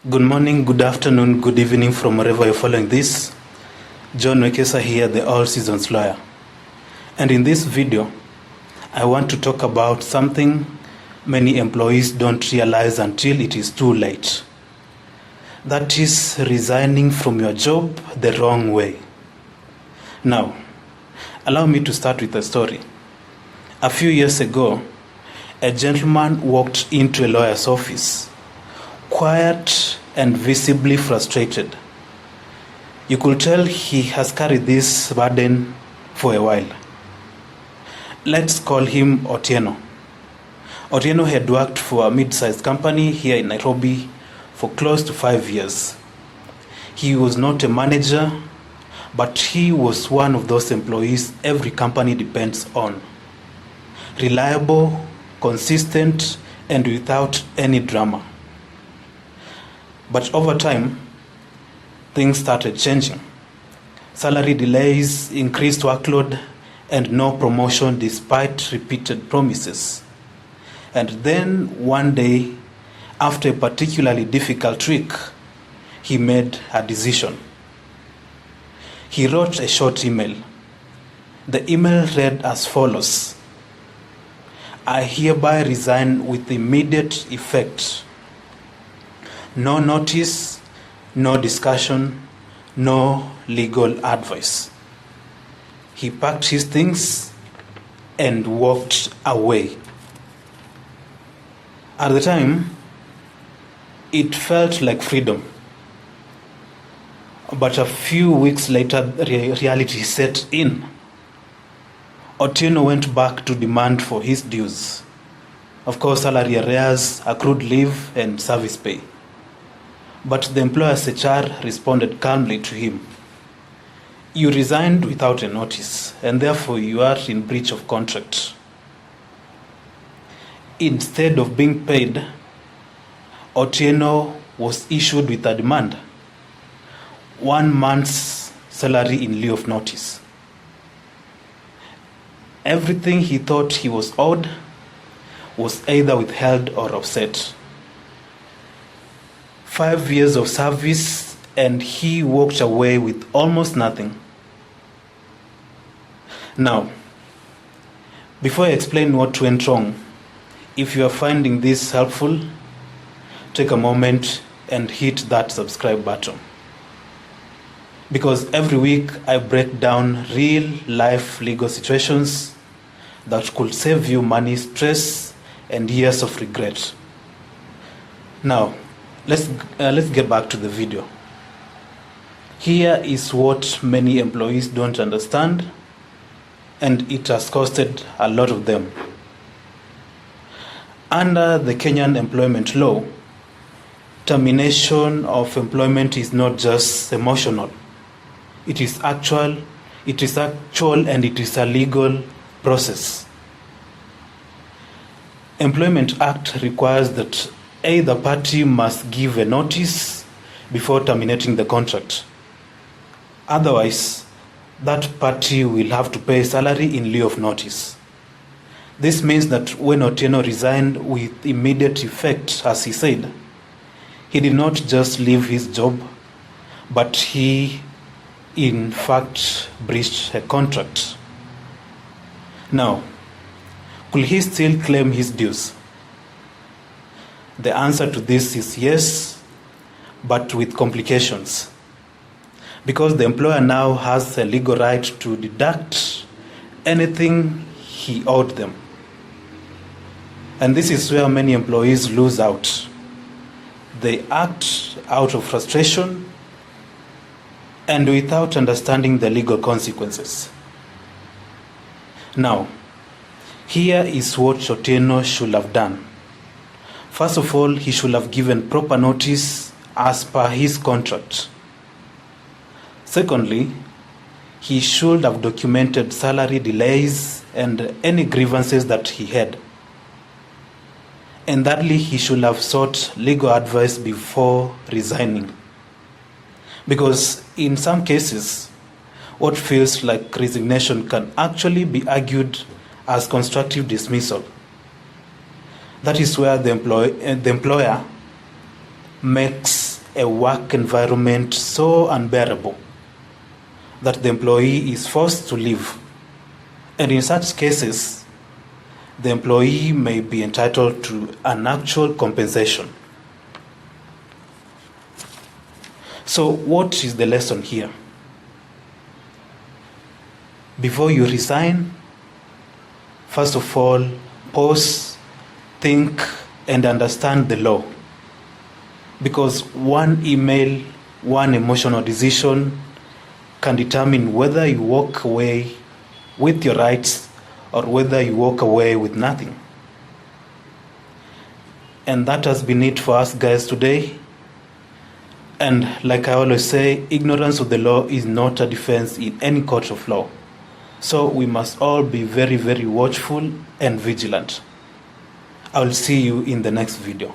Good morning, good afternoon, good evening from wherever you're following this. John Wekesa here, the All Seasons Lawyer. And in this video, I want to talk about something many employees don't realize until it is too late. That is resigning from your job the wrong way. Now, allow me to start with a story. A few years ago, a gentleman walked into a lawyer's office, quiet and visibly frustrated. You could tell he has carried this burden for a while. Let's call him Otieno. Otieno had worked for a mid-sized company here in Nairobi for close to 5 years. He was not a manager, but he was one of those employees every company depends on. Reliable, consistent, and without any drama. But over time, things started changing. Salary delays, increased workload, and no promotion despite repeated promises. And then one day, after a particularly difficult week, he made a decision. He wrote a short email. The email read as follows: I hereby resign with immediate effect. No notice, no discussion, no legal advice. He packed his things and walked away. At the time, it felt like freedom. But a few weeks later, reality set in. Otieno went back to demand for his dues. Of course, salary arrears, accrued leave, and service pay. But the employer's HR responded calmly to him. You resigned without a notice, and therefore you are in breach of contract. Instead of being paid, Otieno was issued with a demand: 1 month's salary in lieu of notice. Everything he thought he was owed was either withheld or offset. 5 years of service, and he walked away with almost nothing. Now, before I explain what went wrong, if you are finding this helpful, take a moment and hit that subscribe button. Because every week I break down real life legal situations that could save you money, stress, and years of regret. Now, let's get back to the video. Here is what many employees don't understand, and it has costed a lot of them. Under the Kenyan employment law, termination of employment is not just emotional. It is actual, and it is a legal process. Employment Act requires that either party must give a notice before terminating the contract. Otherwise, that party will have to pay salary in lieu of notice. This means that when Otieno resigned with immediate effect, as he said, he did not just leave his job, but he, in fact, breached a contract. Now, could he still claim his dues? The answer to this is yes, but with complications. Because the employer now has a legal right to deduct anything he owed them. And this is where many employees lose out. They act out of frustration and without understanding the legal consequences. Now, here is what Otieno should have done. First of all, he should have given proper notice as per his contract. Secondly, he should have documented salary delays and any grievances that he had. And thirdly, he should have sought legal advice before resigning. Because in some cases, what feels like resignation can actually be argued as constructive dismissal. That is where the employer makes a work environment so unbearable that the employee is forced to leave. And in such cases, the employee may be entitled to an actual compensation. So what is the lesson here? Before you resign, first of all, pause, think, and understand the law. Because one email, one emotional decision can determine whether you walk away with your rights or whether you walk away with nothing. And that has been it for us guys today. And like I always say, ignorance of the law is not a defense in any court of law. So we must all be very, very watchful and vigilant. I will see you in the next video.